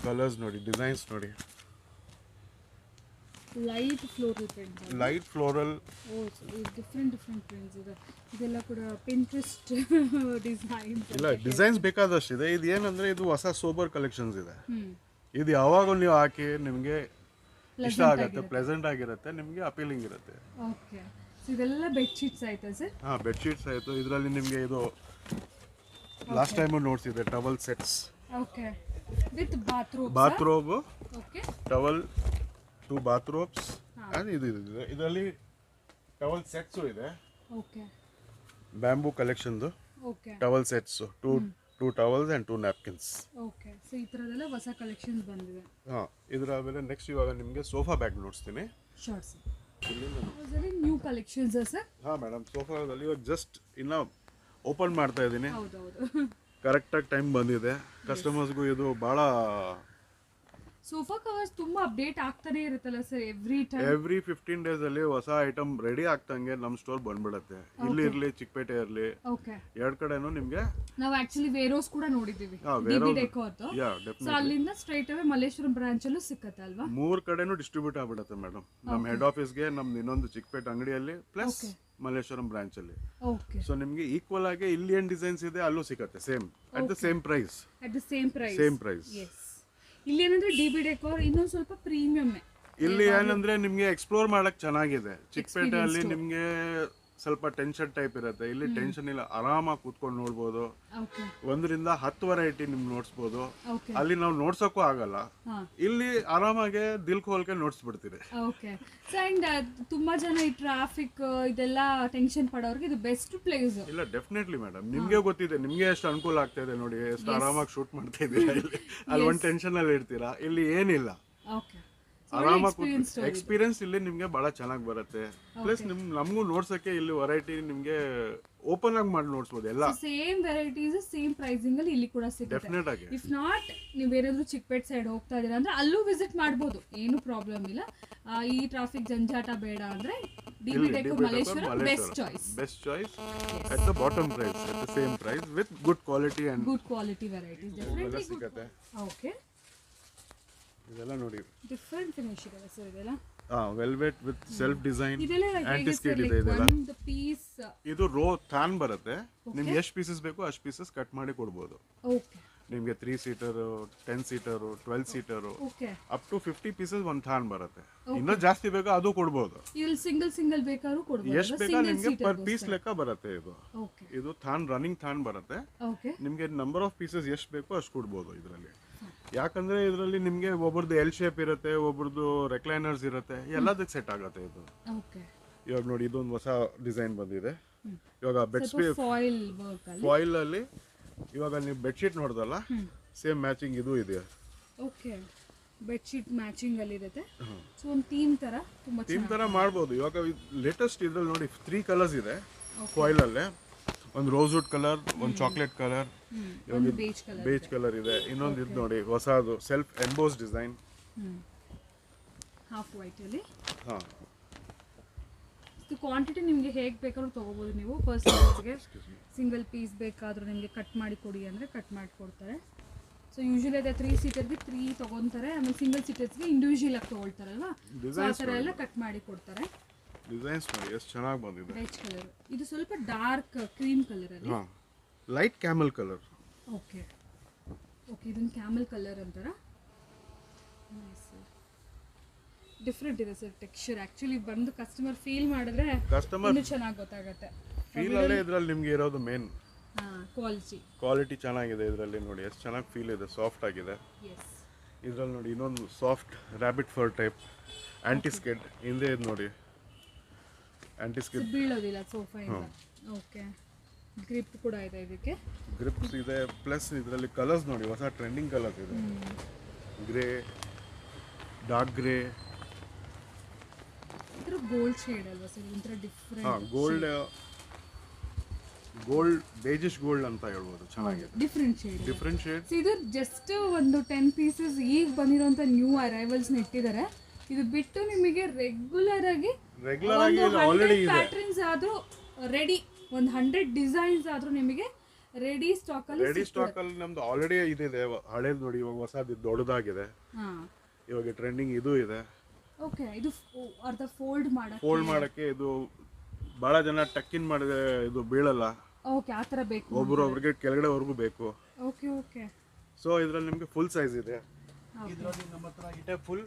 ಕಲರ್ಸ್ ನೋಡಿ, ಡಿಸೈನ್ಸ್ ನೋಡಿ. ಲೈಟ್ ಫ್ಲೋರಲ್
ಡಿಫ್ರೆಂಟ್ ಪ್ರಿಂಟ್ಸ್ ಇದೆ. ಇದೆಲ್ಲ ಕೂಡ ಪಿಂಟ್ರೆಸ್ಟ್ ಡಿಸೈನ್ಸ್.
ಇಲ್ಲ, ಡಿಸೈನ್ಸ್ ಬೇಕಾದಷ್ಟು ಇದೆ. ಇದು ಏನಂದ್ರೆ ಇದು ಹೊಸ ಸೋಬರ್ ಕಲೆಕ್ಷನ್ಸ್ ಇದೆ. ಇದು ಯಾವಾಗ ನೀವು ಹಾಕಿ ನಿಮಗೆ ಇಷ್ಟ ಆಗುತ್ತೆ, ಪ್ಲೆಸೆಂಟ್ ಆಗಿರುತ್ತೆ, ನಿಮಗೆ ಅಪೀಲಿಂಗ್ ಇರುತ್ತೆ.
ಓಕೆ, ಇದೆಲ್ಲ ಬೆಡ್ ಶೀಟ್ಸ್ ಆಯ್ತಾ ಸರ್?
ಬೆಡ್ ಶೀಟ್ಸ್ ಆಯ್ತು. ಇದರಲ್ಲಿ ನಿಮಗೆ ಇದು ಲಾಸ್ಟ್ ಟೈಮ್ ನೋಡ್ತಿದ್ದೆ towel sets.
Okay, with
bathroom. Okay, towel 2 bathrobes and ಇದು ಇದರಲ್ಲಿ ಟವಲ್ ಸೆಟ್ಸ್ ಇದೆ.
ಓಕೆ,
ಬ್ಯಾಂಬೂ ಕಲೆಕ್ಷನ್ದು
okay,
towel sets 2 2 towels and 2 napkins.
Okay so ಈ ಥರದೆಲ್ಲ ಹೊಸ ಕಲೆಕ್ಷನ್ಸ್ ಬಂದಿದೆ.
ಹಾಂ, ಇದರ ಆಮೇಲೆ ನೆಕ್ಸ್ಟ್ ಇವಾಗ ನಿಮಗೆ ಸೋಫಾ ಬ್ಯಾಗ್ ನೋಡಿಸ್ತೀನಿ.
ಶಾರ್ಟ್ಸ್
ಇಲ್ಲಿ
ನ್ಯೂ ಕಲೆಕ್ಷನ್ಸ್ ಸರ್.
ಹಾಂ ಮೇಡಮ್, ಸೋಫಾದಲ್ಲಿ ಇವಾಗ ಜಸ್ಟ್ ಇನ್ನು ಓಪನ್ ಮಾಡ್ತಾ ಇದ್ದೀನಿ.
ಹೌದೌದು,
ಕರೆಕ್ಟಾಗಿ ಟೈಮ್ ಬಂದಿದೆ. ಕಸ್ಟಮರ್ಸ್ಗೂ ಇದು ಭಾಳ
ಸೋಫಾ ಕವರ್ಸ್ ತುಂಬಾ ಅಪ್ಡೇಟ್ ಆಗ್ತಾನೆ ಇರುತ್ತಲ್ಲ ಸರ್
ಎವ್ರಿ 15 days ಅಲ್ಲಿ ಹೊಸ ಐಟಮ್ ರೆಡಿ ಆಗ್ತಂಗೆ ನಮ್ಮ ಸ್ಟೋರ್ ಬಂದ್ಬಿಡುತ್ತೆ. ಇಲ್ಲಿ ಇರಲಿ, ಚಿಕ್ಕಪೇಟೆ ಇರಲಿ,
ಓಕೆ
ಎರಡು ಕಡೆನೂ ನಿಮಗೆ.
ನಾವು ಆಕ್ಚುಲಿ ವೇರೋಸ್ ಕೂಡ ನೋಡಿದ್ದೀವಿ, ಸೊ ಅಲ್ಲಿಂದ ಸ್ಟ್ರೈಟ್ ಅವೇ ಮಲ್ಲೇಶ್ವರಂ ಬ್ರಾಂಚ್ ಅಲ್ಲೂ ಸಿಕ್ಕತ್ತೆ ಅಲ್ವಾ?
3 ಕಡೆನೂ ಡಿಸ್ಟ್ರಿಬ್ಯೂಟ್ ಆಗ್ಬಿಡುತ್ತೆ ಮೇಡಮ್. ನಮ್ಮ ಹೆಡ್ ಆಫೀಸ್ಗೆ ನಮ್ದು ಇನ್ನೊಂದು ಚಿಕ್ಕಪೇಟೆ ಅಂಗಡಿಯಲ್ಲಿ ಪ್ಲಸ್ ಮಲ್ಲೇಶ್ವರಂ ಬ್ರಾಂಚ್ ಅಲ್ಲಿ. ಸೊ ನಿಮಗೆ ಈಕ್ವಲ್ ಆಗಿ ಇಲ್ಲಿ ಏನ್ ಡಿಸೈನ್ಸ್ ಇದೆ ಅಲ್ಲೂ ಸಿಗುತ್ತೆ, same at the same price. Same price.
ಇಲ್ಲಿ ಏನಂದ್ರೆ ಡಿಬಿ ಡೆಕೋರ್ ಇನ್ನೊಂದು ಸ್ವಲ್ಪ ಪ್ರೀಮಿಯಂ.
ಇಲ್ಲಿ ಏನಂದ್ರೆ ನಿಮ್ಗೆ ಎಕ್ಸ್ಪ್ಲೋರ್ ಮಾಡಕ್ ಚೆನ್ನಾಗಿದೆ. ಚಿಕ್ಕಪೇಟೆಯಲ್ಲಿ ನಿಮ್ಗೆ ಸ್ವಲ್ಪ ಟೆನ್ಷನ್ ಟೈಪ್ ಇರುತ್ತೆ, ಇಲ್ಲಿ ಟೆನ್ಷನ್ ಇಲ್ಲ, ಆರಾಮಾಗಿ ಕೂತ್ಕೊಂಡು ನೋಡ್ಬೋದು. 1-10 ವೆರೈಟಿ ನಿಮ್ಗೆ ನೋಡ್ಸ್ಬೋದು. ಅಲ್ಲಿ ನಾವು ನೋಡ್ಸಕ್ಕೂ ಆಗಲ್ಲ, ಇಲ್ಲಿ ಆರಾಮಾಗಿ ದಿಲ್ ಖೋಲ್ಕೆ ನೋಡ್ಸ್ಬಿಡ್ತೀರಿ.
ಓಕೆ, ಅಂಡ್ ತುಂಬಾ ಜನ ಈ ಟ್ರಾಫಿಕ್ ಇದೆಲ್ಲ ಟೆನ್ಷನ್ ಪಡೋರ್ಗೆ ಇದು ಬೆಸ್ಟ್ ಪ್ಲೇಸ್.
ಇಲ್ಲ, ಡೆಫಿನೆಟ್ಲಿ ಮೇಡಮ್, ನಿಮ್ಗೆ ಗೊತ್ತಿದೆ, ನಿಮ್ಗೆ ಎಷ್ಟು ಅನುಕೂಲ ಆಗ್ತಾ ಇದೆ ನೋಡಿ, ಎಷ್ಟು ಆರಾಮಾಗಿ ಶೂಟ್ ಮಾಡ್ತಾ ಇದ್ದೀರಾ. ಇಲ್ಲಿ ಅಲ್ಲಿ ಒಂದು ಟೆನ್ಷನ್ ಅಲ್ಲಿ ಇರ್ತೀರಾ, ಇಲ್ಲಿ ಏನಿಲ್ಲ, ಆರಾಮಾಗಿ ಎಕ್ಸ್ಪೀರಿಯನ್ಸ್ ಇಲ್ಲಿ ನಿಮ್ಗೆ ಬಹಳ ಚೆನ್ನಾಗಿ ಬರುತ್ತೆ. ಪ್ಲಸ್ ನಮಗೂ ನೋಡ್ಸಕ್ಕೆ ಇಲ್ಲಿ ವೆರೈಟಿ ನಿಮ್ಗೆ ಓಪನ್ ಆಗಿ ಮಾಡಿ ನೋಡ್ಸ್ಬೋದು. ಎಲ್ಲ
ಸೇಮ್ ವೆರೈಟೀಸ್ ಸೇಮ್ ಪ್ರೈಸಿಂಗ್ ಅಲ್ಲಿ ಇಲ್ಲಿ ಕೂಡ ಸಿಗುತ್ತೆ.
ಡೆಫಿನೆಟ್ ಆಗಿ.
ಇಫ್ ನಾಟ್ ನೀವು ಏನಾದ್ರು ಚಿಕ್ಕಪೇಟೆ ಸೈಡ್ ಹೋಗ್ತಾ ಇದೀರಾ ಅಂದ್ರೆ ಅಲ್ಲೂ ವಿಸಿಟ್ ಮಾಡಬಹುದು, ಏನು ಪ್ರಾಬ್ಲಮ್ ಇಲ್ಲ. ಈ ಟ್ರಾಫಿಕ್ ಜಂಜಾಟ ಬೇಡ ಅಂದ್ರೆ dB deco Malleshwaram best choice
at the bottom price, at the same price with good quality and
good quality varieties. Definitely
ಸಿಗುತ್ತೆ.
ಓಕೆ,
ಇದೆಲ್ಲ ನೋಡಿ
ಡಿಫರೆಂಟ್ ಫಿನಿಶ್ ಇದೆ ಸರ್. ಇದೆಲ್ಲ
ವೆಲ್ವೆಟ್ ವಿತ್ ಸೆಲ್ಫ್ ಡಿಸೈನ್ ಆಂಟಿಸ್ಕೇಟ್ ಇದೆ. ಇದೆಲ್ಲ
ಒಂದು ಪೀಸ್
ಇದು ರೋ ಥಾನ್ ಬರುತ್ತೆ. ನಿಮ್ಗೆ ಎಷ್ಟು ಪೀಸಸ್ ಬೇಕು ಅಷ್ಟು ಪೀಸಸ್ ಕಟ್ ಮಾಡಿ ಕೊಡ್ಬೋದು.
ಓಕೆ,
ನಿಮ್ಗೆ 3 seater, 10 seater, 12 seater,
okay,
up to 50 pieces ಒಂದು ಥಾನ್ ಬರುತ್ತೆ. ಇನ್ನೂ ಜಾಸ್ತಿ ಬೇಕಾ ಅದು ಕೊಡ್ಬೋದು.
ಇಲ್ಲಿ ಸಿಂಗಲ್ ಬೇಕಾದ್ರೂ ಕೊಡ್ಬೋದು.
ಎಷ್ಟು ಬೇಕಾ ನಿಮ್ಗೆ ಪರ್ ಪೀಸ್ ಲೆಕ್ಕ ಬರುತ್ತೆ.
ಓಕೆ,
ಇದು ಥಾನ್ ರನ್ನಿಂಗ್ ಥಾನ್ ಬರುತ್ತೆ.
ಓಕೆ,
ನಿಮ್ಗೆ ನಂಬರ್ ಆಫ್ ಪೀಸಸ್ ಎಷ್ಟು ಬೇಕೋ ಅಷ್ಟು ಕೊಡ್ಬೋದು ಇದರಲ್ಲಿ. ಯಾಕಂದ್ರೆ ಇದರಲ್ಲಿ ನಿಮ್ಗೆ ಒಬ್ಬರದು ಎಲ್ ಶೇಪ್ ಇರುತ್ತೆ, ಒಬ್ಬರದು ರೆಕ್ಲೈನರ್ಸ್ ಇರುತ್ತೆ, ಎಲ್ಲದಕ್ಕೆ ಸೆಟ್ ಆಗುತ್ತೆ ಇದು.
ಓಕೆ,
ಇವಾಗ ನೋಡಿ ಇದೊಂದು ಹೊಸ ಡಿಸೈನ್ ಬಂದಿದೆ. ಇವಾಗ ಬೆಡ್ ಫಾಯಿಲ್ ಅಲ್ಲಿ ಇವಾಗ ನೀವು ಬೆಡ್ಶೀಟ್ ನೋಡ್ದಲ್ಲ, ಸೇಮ್ ಮ್ಯಾಚಿಂಗ್ ಇದು ಇದೆ.
ಓಕೆ, ಬೆಡ್ಶೀಟ್ ಮ್ಯಾಚಿಂಗ್ ಅಲ್ಲಿ ಇರುತ್ತೆ. ಸೊ ಒಂದು ಥೀಮ್ ತರ
ಮಾಡ್ಬೋದು. ಇವಾಗ ಲೇಟೆಸ್ಟ್ ಇದ್ರಲ್ಲಿ ನೋಡಿ 3 ಕಲರ್ಸ್ ಇದೆ ಫಾಯಿಲ್ ಅಲ್ಲೇ. ಒಂದು ರೋಸ್ವುಡ್ ಕಲರ್, ಒಂದು ಚಾಕ್ಲೇಟ್ ಕಲರ್, ಬೇಜ್ ಕಲರ್ ಇದೆ. ಇನ್ನೊಂದು ಇದು ನೋಡಿ ಹೊಸದು self emboss design,
half white ಅಲ್ಲಿ.
ಹಾ,
ಇದು ಕ್ವಾಂಟಿಟಿ ನಿಮಗೆ ಹೇಗೆ ಬೇಕಾದ್ರೂ ತಗೋಬಹುದು ನೀವು. ಪರ್ಸನಲ್ಸ್ಗೆ ಸಿಂಗಲ್ ಪೀಸ್ ಬೇಕಾದ್ರೂ ನಿಮಗೆ ಕಟ್ ಮಾಡಿ ಕೊಡಿ ಅಂದರೆ ಕಟ್ ಮಾಡಿ ಕೊಡ್ತಾರೆ. ಸೊ ಯೂಶಲಿ ಅದೇ 3 ಸೀಟರ್ಗೆ 3 ತೊಗೊತಾರೆ, ಆಮೇಲೆ ಸಿಂಗಲ್ ಸೀಟರ್ಸ್ಗೆ ಇಂಡಿವಿಜುವಲ್ ಆಗಿ ತೊಗೊಳ್ತಾರಲ್ವಾ, ಆ ಥರ ಎಲ್ಲ ಕಟ್ ಮಾಡಿ ಕೊಡ್ತಾರೆ.
ಡಿಸೈನ್ಸ್ ನೋಡಿ ಎಷ್ಟು ಚೆನ್ನಾಗಿ ಬಂದಿದೆ.
ಬೆಚ್ ಕಲರ್, ಇದು ಸ್ವಲ್ಪ ಡಾರ್ಕ್ ಕ್ರೀಮ್ ಕಲರ್ ಅಲ್ಲಿ.
Light camel colour.
ಓಕೆ, ಇದನ್ನ ಕ್ಯಾಮಲ್ ಕಲರ್ ಅಂತಾರ. ಡಿಫ್ರೆಂಟ್ ಇದೆ ಸರ್ ಟೆಕ್ಸ್ಚರ್. ಆಕ್ಚುಲಿ ಬಂದು ಕಸ್ಟಮರ್ ಫೀಲ್ ಮಾಡಿದ್ರೆ ಇನ್ನೂ ಚೆನ್ನಾಗಿ ಗೊತ್ತಾಗುತ್ತೆ.
ಫೀಲ್ ಅಲ್ಲೇ ಇದರಲ್ಲಿ ನಿಮಗೆ ಇರೋದು ಮೇನ್.
ಕ್ವಾಲಿಟಿ
ಚೆನ್ನಾಗಿದೆ ಇದರಲ್ಲಿ. ನೋಡಿ ಎಷ್ಟು ಚೆನ್ನಾಗಿ ಫೀಲ್ ಇದೆ, ಸಾಫ್ಟ್ ಆಗಿದೆ. ಇದರಲ್ಲಿ ನೋಡಿ ಇನ್ನೊಂದು ಸಾಫ್ಟ್ ರ್ಯಾಬಿಟ್ ಫರ್ ಟೈಪ್ ಆಂಟಿಸ್ಕೇಟ್ ಹಿಂದೆ ಇದೆ ನೋಡಿ. ಆಂಟಿಸ್ಕೇಟ್
ಬೀಳೋದಿಲ್ಲ ಸೋಫಾ ಇಂದ. ಓಕೆ, ಗ್ರಿಪ್ ಕೂಡ ಇದೆ, ಇದಕ್ಕೆ
ಗ್ರಿಪ್ಸ್ ಇದೆ. ಪ್ಲಸ್ ಇದರಲ್ಲಿ ಕಲರ್ಸ್ ನೋಡಿ, ಹೊಸ ಟ್ರೆಂಡಿಂಗ್ ಕಲರ್ಸ್ ಇದೆ. ಗ್ರೇ, ಡಾರ್ಕ್ ಗ್ರೇ,
ಇದರ ಗೋಲ್ಡ್ ಶೇಡ್ ಅಲ್ವಾ ಸರ್? ಒಂಥರ ಡಿಫರೆಂಟ್.
ಗೋಲ್ಡ್ ಬೇಜಿಶ್ ಗೋಲ್ಡ್ ಅಂತ ಹೇಳ್ಬೋದು. ಚೆನ್ನಾಗಿದೆ, ಡಿಫರೆಂಟ್ ಶೇಡ್.
ಇದು ಜಸ್ಟ್ ಒಂದು 10 ಪೀಸಸ್ ಈಗ ಬಂದಿರೋಂಥ ನ್ಯೂ ಅರೈವಲ್ಸ್ ಇಟ್ಟಿದ್ದಾರೆ. ಇದು ಬಿಟ್ಟು ನಿಮಗೆ ರೆಗ್ಯುಲರ್ ಆಗಿ ಆಲ್ರೆಡಿ ಪ್ಯಾಟರ್ನ್ಸ್ ಆದ್ರೂ ರೆಡಿ, ಒಂದು 100 ಡಿಸೈನ್ಸ್ ಆದ್ರೂ ನಿಮಗೆ ರೆಡಿ ಸ್ಟಾಕ್
ಅಲ್ಲಿ ನಮ್ದು ಆಲ್ರೆಡಿ ಇದೆ. ಹಳೇದು ನೋಡಿ, ಇವಾಗ ಹೊಸದು ದೊಡ್ಡದಾಗಿದೆ. ಇವಾಗ ಟ್ರೆಂಡಿಂಗ್ ಇದು ಇದೆ.
ಓಕೆ, ಇದು ಅರ್ಧ ಫೋಲ್ಡ್
ಮಾಡಕ್ಕೆ ಇದು ಬಹಳ ಜನ ಟಕ್ಕಿನ್ ಮಾಡಿದ್ರೆ ಇದು ಬೀಳಲ್ಲ.
ಓಕೆ, ಆ ತರ ಬೇಕು,
ಒಬ್ಬರೊಬ್ಬರಿಗೆ ಕೆಳಗಡೆವರೆಗೂ ಬೇಕು.
ಓಕೆ,
ಸೊ ಇದರಲ್ಲಿ ನಿಮಗೆ ಫುಲ್ ಸೈಜ್ ಇದೆ. ಇದರಲ್ಲಿ ನಮ್ಮ ಹತ್ರ ಇದೆ ಫುಲ್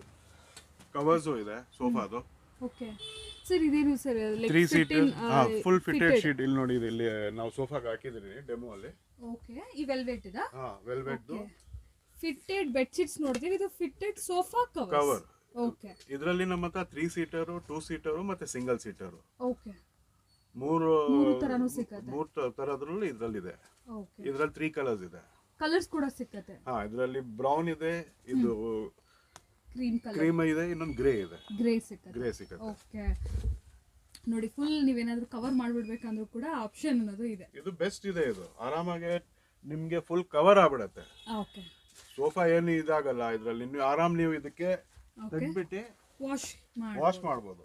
ಕವರ್ಸು ಇದೆ ಸೋಫಾದು.
ಓಕೆ ಸರ್, ಇದೇನು sir
3 seater full fitted sheet. ಇಲ್ಲಿ ನೋಡಿ, ಇಲ್ಲಿ ನಾವು ಸೋಫಾಗೆ ಹಾಕಿದೀನಿ ಡೆಮೋ ಅಲ್ಲಿ.
ಓಕೆ, ಈ ವೆಲ್ವೆಟ್ ಇದೆ.
ವೆಲ್ವೆಟ್
ಫಿಟೆಡ್ ಬೆಡ್ ಶೀಟ್ಸ್ ನೋಡ್ತೀವಿ. ಇದು ಫಿಟೆಡ್ ಸೋಫಾ ಕವರ್. ಓಕೆ,
ಇದರಲ್ಲಿ ನಮ್ಮ ಹತ್ರ 3 ಸೀಟರ್, 2 ಸೀಟರ್ ಮತ್ತೆ ಸಿಂಗಲ್ ಸೀಟರ್.
ಓಕೆ,
ಮೂರು
ತರನೂ ಸಿಕ್ಕತ್ತೆ.
ಮೂರು ತರದ್ರಲ್ಲಿ ಇದ್ರಲ್ಲಿದೆ.
ಓಕೆ,
ಇದ್ರಲ್ಲಿ 3 ಕಲರ್ಸ್ ಇದೆ.
ಕಲರ್ಸ್ ಕೂಡ ಸಿಕ್ಕತ್ತೆ.
ಹಾ, ಇದರಲ್ಲಿ ಬ್ರೌನ್ ಇದೆ, ಇದು
ಕ್ರೀಮ್ ಕಲರ್,
ಕ್ರೀಮ್ ಇದೆ, ಇನ್ನೊಂದು ಗ್ರೇ ಇದೆ.
ಗ್ರೇ ಸಿಕ್ಕತ್ತೆ.
ಗ್ರೇ ಸಿಕ್ಕತ್ತೆ.
ಓಕೆ ನೋಡಿ, ಫುಲ್ ನೀವೇನಾದ್ರೂ ಕವರ್ ಮಾಡ್ಬಿಡ್ಬೇಕಂದ್ರೂ ಕೂಡ ಆಪ್ಷನ್ ಅನ್ನೋದು ಇದೆ.
ಇದು ಬೆಸ್ಟ್ ಇದೆ. ಇದು ಆರಾಮಾಗಿ ನಿಮ್ಗೆ ಫುಲ್ ಕವರ್ ಆಗ್ಬಿಡತ್ತೆ.
ಓಕೆ,
ಸೋಫಾ ಏನು ಇದಾಗಲ್ಲ ಇದರಲ್ಲಿ. ನೀವು ಆರಾಮ್ ನೀವು ಇದಕ್ಕೆ ತೆಗ್ದ್ಬಿಟ್ಟು ವಾಶ್ ಮಾಡ್ಬೋದು.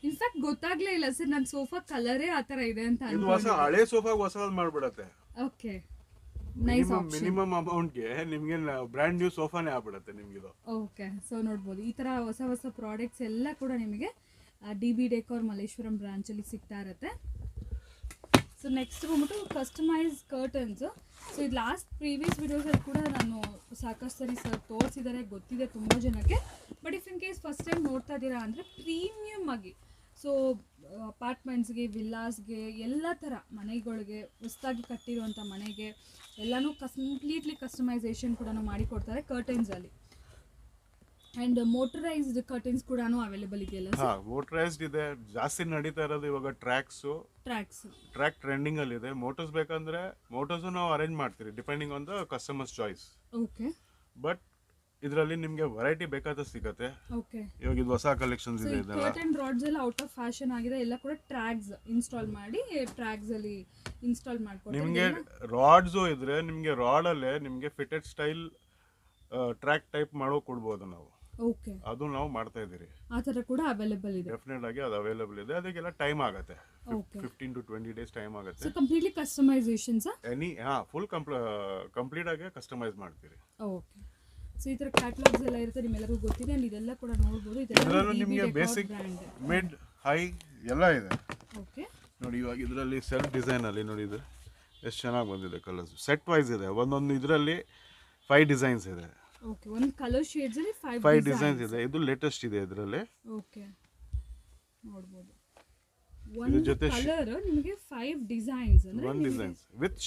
ಇನ್ಫ್ಯಾಕ್ಟ್ ಗೊತ್ತಾಗ್ಲೇ ಇಲ್ಲ ಸರ್, ನನ್ನ ಸೋಫಾ ಕಲರೇ ಆತರ ಇದೆ ಅಂತ.
ಇದು ಹೊಸ ಹಳೆ ಸೋಫಾ ಹೊಸದ್ ಮಾಡ್ಬಿಡತ್ತೆ.
Okay, nice option.
ಮಿನಿಮಮ್ ಅಮೌಂಟ್ಗೆ ನಿಮ್ಗೆ ಬ್ರ್ಯಾಂಡ್ ನ್ಯೂ ಸೋಫಾನೇ ಆಗ್ಬಿಡತ್ತೆ ನಿಮ್ಗಿದು.
ಓಕೆ, ಸೊ ನೋಡ್ಬೋದು ಈ ತರ ಹೊಸ ಹೊಸ ಪ್ರಾಡಕ್ಟ್ಸ್ ಎಲ್ಲ ಕೂಡ ನಿಮಗೆ DB ಡೆಕೋರ್ ಮಲ್ಲೇಶ್ವರಂ ಬ್ರಾಂಚ್ ಅಲ್ಲಿ ಸಿಗ್ತಾ ಇರುತ್ತೆ. ಸೊ ನೆಕ್ಸ್ಟ್ ಬಂದ್ಬಿಟ್ಟು ಕಸ್ಟಮೈಸ್ ಕರ್ಟನ್ಸ್. ಸೊ ಇದು ಲಾಸ್ಟ್ ಪ್ರೀವಿಯಸ್ ವಿಡಿಯೋಸಲ್ಲಿ ಕೂಡ ನಾನು ಸಾಕಷ್ಟು ಸರಿ ಸರ್ ತೋರಿಸಿದ್ದಾರೆ, ಗೊತ್ತಿದೆ ತುಂಬ ಜನಕ್ಕೆ. But if in case first time ನೋಡ್ತಾ ಇದ್ದೀರಾ ಅಂದರೆ ಪ್ರೀಮಿಯಮ್ ಆಗಿ, ಸೊ ಅಪಾರ್ಟ್ಮೆಂಟ್ಸ್ಗೆ, ವಿಲ್ಲಾಸ್ಗೆ, ಎಲ್ಲ ಥರ ಮನೆಗಳಿಗೆ, ಹೊಸದಾಗಿ ಕಟ್ಟಿರುವಂಥ ಮನೆಗೆ ಎಲ್ಲನೂ ಕಂಪ್ಲೀಟ್ಲಿ ಕಸ್ಟಮೈಸೇಷನ್ ಕೂಡ ಮಾಡಿಕೊಡ್ತಾರೆ ಕರ್ಟನ್ಸಲ್ಲಿ. ಆ್ಯಂಡ್ ಮೋಟರೈಸ್ಡ್ ಕರ್ಟನ್ಸ್ ಕೂಡ ಅವೈಲೇಬಲ್ ಇದೆಯಲ್ಲ ಸರ್?
ಮೋಟರೈಸ್ಡ್ ಇದೆ. ಜಾಸ್ತಿ ನಡೀತಾ ಇರೋದು ಇವಾಗ ಟ್ರ್ಯಾಕ್ ಟ್ರೆಂಡಿಂಗ್ ಅಲ್ಲಿ ಇದೆ. ಮೋಟರ್ಸ್ ಬೇಕಂದ್ರೆ ಮೋಟರ್ಸ್ ನಾವು ಅರೇಂಜ್ ಮಾಡ್ತೀವಿ depending on the customers choice.
Okay,
but ಇದರಲ್ಲಿ ನಿಮಗೆ ವೆರೈಟಿ ಬೇಕಾದಷ್ಟು ಸಿಗುತ್ತೆ.
ಓಕೆ,
ಇವಾಗ ಇದು ಹೊಸ ಕಲೆಕ್ಷನ್ಸ್ ಇದೆ. ಇದೆಲ್ಲ
ಕರ್ಟನ್ ರಾಡ್ಸ್ ಎಲ್ಲ ಔಟ್ ಆಫ್ ಫ್ಯಾಷನ್ ಆಗಿದೆ. ಎಲ್ಲ ಕೂಡ ಟ್ರ್ಯಾಕ್ಸ್ ಇನ್ಸ್ಟಾಲ್ ಮಾಡಿ ಟ್ರ್ಯಾಕ್ಸ್ ಅಲ್ಲಿ ಇನ್ಸ್ಟಾಲ್ ಮಾಡ್ಕೊಡ್ತಾರೆ.
ನಿಮಗೆ ರಾಡ್ಸು ಇದ್ರೆ ನಿಮಗೆ ರಾಡ್ ಅಲ್ಲೇ ನಿಮಗೆ ಫಿಟೆಡ್ ಸ್ಟೈಲ್ ಟ್ರ್ಯಾಕ್ ಟೈಪ್ ಮಾಡೋ ಕೊಡ್ಬೋದು ನಾವು.
ಓಕೆ,
ಅದು ನಾವು ಮಾಡ್ತಾ ಇದೀರಿ.
ಆ ಥರ ಕೂಡ ಅವೈಲೇಬಲ್ ಇದೆ.
ಡೆಫಿನೆಟ್ ಆಗಿ ಅದು ಅವೈಲೇಬಲ್ ಇದೆ. ಅದಕ್ಕೆಲ್ಲ ಟೈಮ್ ಆಗುತ್ತೆ, 15 to 20 days ಟೈಮ್ ಆಗುತ್ತೆ.
So completely customisations
full complete ಆಗಿ ಕಸ್ಟಮೈಸ್ ಮಾಡ್ತೀರಿ.
ಓಕೆ, ಸೊ ಈ ಥರ ಕ್ಯಾಟಲಾಗ್ಸ್ ಎಲ್ಲ ಇರುತ್ತೆ, ನಿಮ್ಮೆಲ್ಲರಿಗೂ ಗೊತ್ತಿದೆ. ಅಂಡ್ ಇದೆಲ್ಲ ಕೂಡ ನೋಡ್ಬೋದು.
ಇದರಲ್ಲೂ ನಿಮಗೆ ಬೇಸಿಕ್, ಮಿಡ್, ಹೈ ಎಲ್ಲ ಇದೆ.
ಓಕೆ,
ನೋಡಿ ಇವಾಗ ಇದರಲ್ಲಿ ಸೆಲ್ಫ್ ಡಿಸೈನ್ ಅಲ್ಲಿ ನೋಡಿ ಇದು ಎಷ್ಟು ಚೆನ್ನಾಗಿ ಬಂದಿದೆ. ಕಲರ್ಸ್ ಸೆಟ್ ವೈಸ್ ಇದೆ. ಒಂದೊಂದು ಇದರಲ್ಲಿ 5 ಡಿಸೈನ್ಸ್ ಇದೆ.
ಓಕೆ, ಒಂದು ಕಲರ್ ಶೇಡ್ಸ್ ಅಲ್ಲಿ
5 ಡಿಸೈನ್ಸ್ ಇದೆ. ಇದು ಲೇಟೆಸ್ಟ್ ಇದೆ ಇದರಲ್ಲಿ.
ಓಕೆ, ನೋಡಬಹುದು. ಒಂದು ಕಲರ್ ನಿಮಗೆ 5 ಡಿಸೈನ್ಸ್ ಅಂದ್ರೆ
ಒಂದು ಡಿಸೈನ್ಸ್ ವಿತ್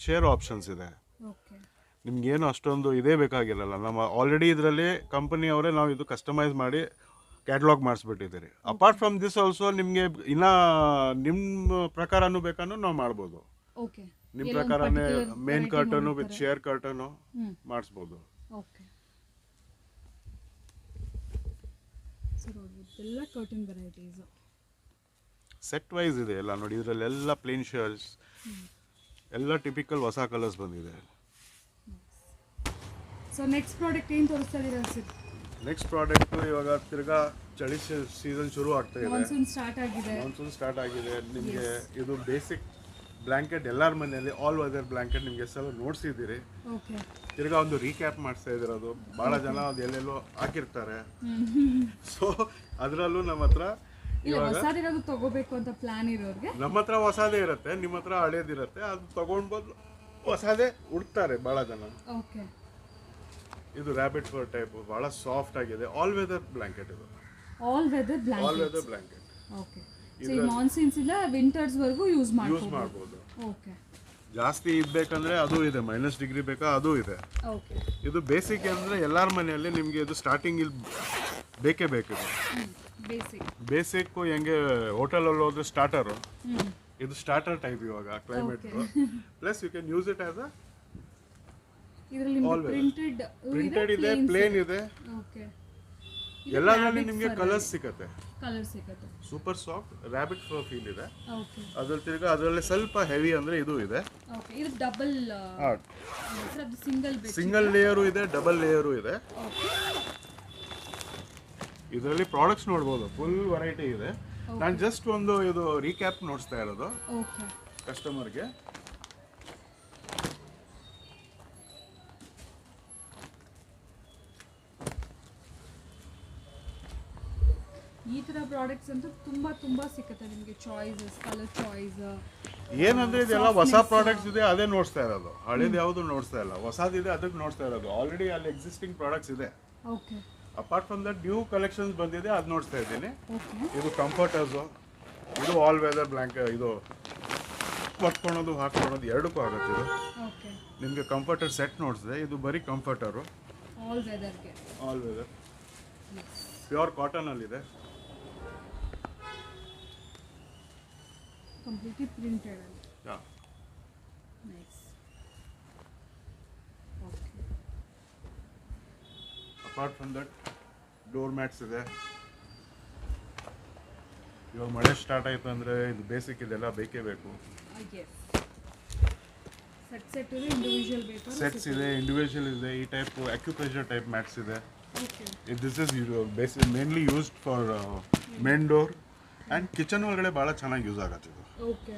ಶೇರ್ ಆಪ್ಷನ್ಸ್ ಇದೆ.
ಓಕೆ,
ನಿಮ್ಗೆ ಏನು ಅಷ್ಟೊಂದು ಇದೇ ಬೇಕಾಗಿರಲ್ಲ. ನಮ್ಮ ಆಲ್ರೆಡಿ ಇದರಲ್ಲಿ ಕಂಪನಿ ಅವರೇ ನಾವು ಇದು ಕಸ್ಟಮೈಸ್ ಮಾಡಿ ಕ್ಯಾಟಲಾಗ್ ಮಾಡಿಸ್ಬಿಟ್ಟಿದ್ದೀರಿ. ಅಪಾರ್ಟ್ ಫ್ರಮ್ ದಿಸ್ ಆಲ್ಸೋ ನಿಮಗೆ ಇನ್ನ ನಿಮ್ಮ ಪ್ರಕಾರನೂ ಬೇಕಾನು ನಾವು ಮಾಡ್ಬೋದು.
ಓಕೆ,
ನಿಮ್ಮ ಪ್ರಕಾರನೇ main curtain with share curtain ಮಾಡಿಸ್ಬೋದು.
ಓಕೆ, ಸೊ ಎಲ್ಲ ಕರ್ಟನ್ ವೆರೈಟೀಸ್
ಸೆಟ್ ವೈಸ್ ಇದೆ ಎಲ್ಲ. ನೋಡಿ ಇದರಲ್ಲಿ ಎಲ್ಲ ಪ್ಲೇನ್ ಶೇರ್ಸ್, ಎಲ್ಲ ಟಿಪಿಕಲ್ ಹೊಸ ಕಲರ್ಸ್ ಬಂದಿದೆ.
ಸೊ ನೆಕ್ಸ್ಟ್ ಪ್ರಾಡಕ್ಟ್ ಏನು ತೋರಿಸ್ತಾ ಇದ್ದೀರಾ ಸರ್?
ನೆಕ್ಸ್ಟ್ ಪ್ರಾಡಕ್ಟ್ ಇವಾಗ ತಿರ್ಗಾ ಚಳಿ ಸೀಸನ್ ಶುರು ಆಗ್ತಾ ಇದೆ.
ಮಾನ್ಸೂನ್ ಸ್ಟಾರ್ಟ್ ಆಗಿದೆ.
ನಿಮಗೆ ಇದು ಬೇಸಿಕ್ ಬ್ಲ್ಯಾಂಕೆಟ್ ಎಲ್ಲರ ಮನೆಯಲ್ಲಿ ಆಲ್ ವೆದರ್ ಬ್ಲ್ಯಾಂಕೆಟ್ ನಿಮಗೆ ಸಲ ನೋಡ್ಸಿದ್ದೀರಿ.
ಓಕೆ,
ತಿರ್ಗಾ ಒಂದು ರೀಕ್ಯಾಪ್ ಮಾಡಿಸ್ತಾ ಇದಿರೋದು. ಭಾಳ ಜನ ಅದು ಎಲ್ಲೆಲ್ಲೋ ಹಾಕಿರ್ತಾರೆ. ಸೊ ಅದರಲ್ಲೂ ನಮ್ಮ ಹತ್ರ
ಹೊಸದಿರೋದು ತಗೋಬೇಕು ಅಂತ ಪ್ಲಾನ್ ಇರೋರಿಗೆ
ನಮ್ಮ ಹತ್ರ ಹೊಸದೇ ಇರುತ್ತೆ, ನಿಮ್ಮ ಹತ್ರ ಹಳೇದಿರುತ್ತೆ. ಅದು ತಗೊಂಡ್ಬೋದು ಹೊಸದೇ ಹುಡ್ತಾರೆ ಭಾಳ ಜನ.
ಓಕೆ,
ಇದು ರ್ಯಾಬಿಟ್ ಫರ್ ಟೈಪ್ ಭಾಳ ಸಾಫ್ಟ್ ಆಗಿದೆ. ಆಲ್ ವೆದರ್ ಬ್ಲ್ಯಾಂಕೆಟ್ ಇದು.
All weather
blanket.
Okay, so ಈ ಮಾನ್ಸೂನ್ಸ್ ಇಲ್ಲ ವಿಂಟರ್ಸ್ ವರೆಗೂ ಯೂಸ್
ಮಾಡ್ಬೋದು.
ಓಕೆ,
ಜಾಸ್ತಿ ಬೇಕಂದ್ರೆ ಅದು ಇದೆ, -ಡಿಗ್ರಿ ಬೇಕಾ ಅದು ಇದೆ.
ಓಕೆ,
ಇದು ಬೇಸಿಕ್ ಅಂದ್ರೆ ಎಲ್ಲರ ಮನೆಯಲ್ಲಿ ನಿಮಗೆ ಇದು ಸ್ಟಾರ್ಟಿಂಗ್ ಇಲ್ಲಿ ಬೇಕೇ ಬೇಕು. ಬೇಸಿಕ್ ಹೆಂಗೆ ಹೋಟೆಲಲ್ಲಿ ಹೋದ್ರೆ ಸ್ಟಾರ್ಟರು, ಇದು ಸ್ಟಾರ್ಟರ್ ಟೈಪ್ ಇವಾಗ climate. Plus you can use it as a printed ಇದೆ, ಪ್ಲೇನ್ ಇದೆ. ಎಲ್ಲದರಲ್ಲಿ ನಿಮಗೆ ಕಲರ್ಸ್ ಸಿಗುತ್ತೆ. Super soft rabbit fur feel ಇದೆ. ಅದ್ರಲ್ಲಿ ತಿರ್ಗಾ ಅದರಲ್ಲಿ ಸ್ವಲ್ಪ ಹೆವಿ ಅಂದ್ರೆ ಇದು ಇದೆ. ಸಿಂಗಲ್ ಲೇಯರು ಇದೆ, ಡಬಲ್ ಲೇಯರು ಇದೆ. ಇದರಲ್ಲಿ ಪ್ರಾಡಕ್ಟ್ಸ್ ನೋಡ್ಬೋದು, ಫುಲ್ ವೆರೈಟಿ ಇದೆ. ನಾನು ಜಸ್ಟ್ ಒಂದು ಇದು ರೀಕ್ಯಾಪ್ ನೋಡಿಸ್ತಾ ಇರೋದು ಕಸ್ಟಮರ್ಗೆ.
ಈ ತರ ಪ್ರಾಡಕ್ಟ್ಸ್ ಅಂತೂ ತುಂಬಾ ಸಿಕ್ಕತ್ತೆ ನಿಮಗೆ. ಚಾಯ್ಸಸ್, ಕಲರ್ ಚಾಯ್ಸ್
ಏನಂದ್ರೆ ಇದೆಲ್ಲ ಹೊಸ ಪ್ರಾಡಕ್ಟ್ಸ್ ಇದೆ, ಅದೇ ನೋಡ್ತಾ ಇರೋದು. ಹಳೇದು ಯಾವುದು ನೋಡ್ತಾ ಇಲ್ಲ, ಹೊಸದಿದೆ ಅದಕ್ಕೆ ನೋಡ್ತಾ ಇರೋದು. ಆಲ್ರೆಡಿ ಅಲ್ಲಿ ಎಕ್ಸಿಸ್ಟಿಂಗ್ ಪ್ರಾಡಕ್ಟ್ಸ್ ಇದೆ.
Okay,
apart from that new collections ಬಂದಿದೆ, ಅದು ನೋಡ್ತಾ ಇದ್ದೀನಿ. ಇದು ಕಂಫರ್ಟರ್ಸು, ಇದು ಆಲ್ ವೆದರ್ ಬ್ಲ್ಯಾಂಕೆಟ್. ಇದು ಹೊತ್ಕೊಳೋದು ಹಾಕ್ಕೊಳೋದು ಎರಡಕ್ಕೂ ಆಗುತ್ತೆ. ಇದು ನಿಮಗೆ ಕಂಫರ್ಟರ್ ಸೆಟ್ ನೋಡಿಸಿದೆ. ಇದು ಬರೀ ಕಂಫರ್ಟರು
ಆಲ್ ವೆದರ್ಗೆ.
All weather. ಪ್ಯೂರ್ ಕಾಟನಲ್ಲಿದೆ.
ಕಂಪ್ಲೀಟ್ಲಿ ಪ್ರಿಂಟೆಡ್ ಅಲ್ಲಿ.
Yeah.
Nice. Okay.
Apart from that door mats ಇದೆ. ಇವಾಗ ಮಳೆ ಸ್ಟಾರ್ಟ್ ಆಯಿತು ಅಂದರೆ ಇದು ಬೇಸಿಕ್ ಇದೆಲ್ಲ ಬೇಕೇ ಬೇಕು.
ಸೆಟ್ ಇದೆ, ಇಂಡಿವಿಜುವಲ್ ಬೇಕು.
ಸೆಟ್ಸ್ ಇದೆ, ಇಂಡಿವಿಜುವಲ್ ಇದೆ. ಈ ಟೈಪ್ ಅಕ್ಯುಪ್ರೆಷರ್ ಟೈಪ್ ಮ್ಯಾಟ್ಸ್ ಇದೆ.
Okay.
This is basic mainly used for main door and kitchen ಒಳಗಡೆ ಭಾಳ ಚೆನ್ನಾಗಿ ಯೂಸ್ ಆಗತ್ತೆ ಇದು.
ಓಕೆ.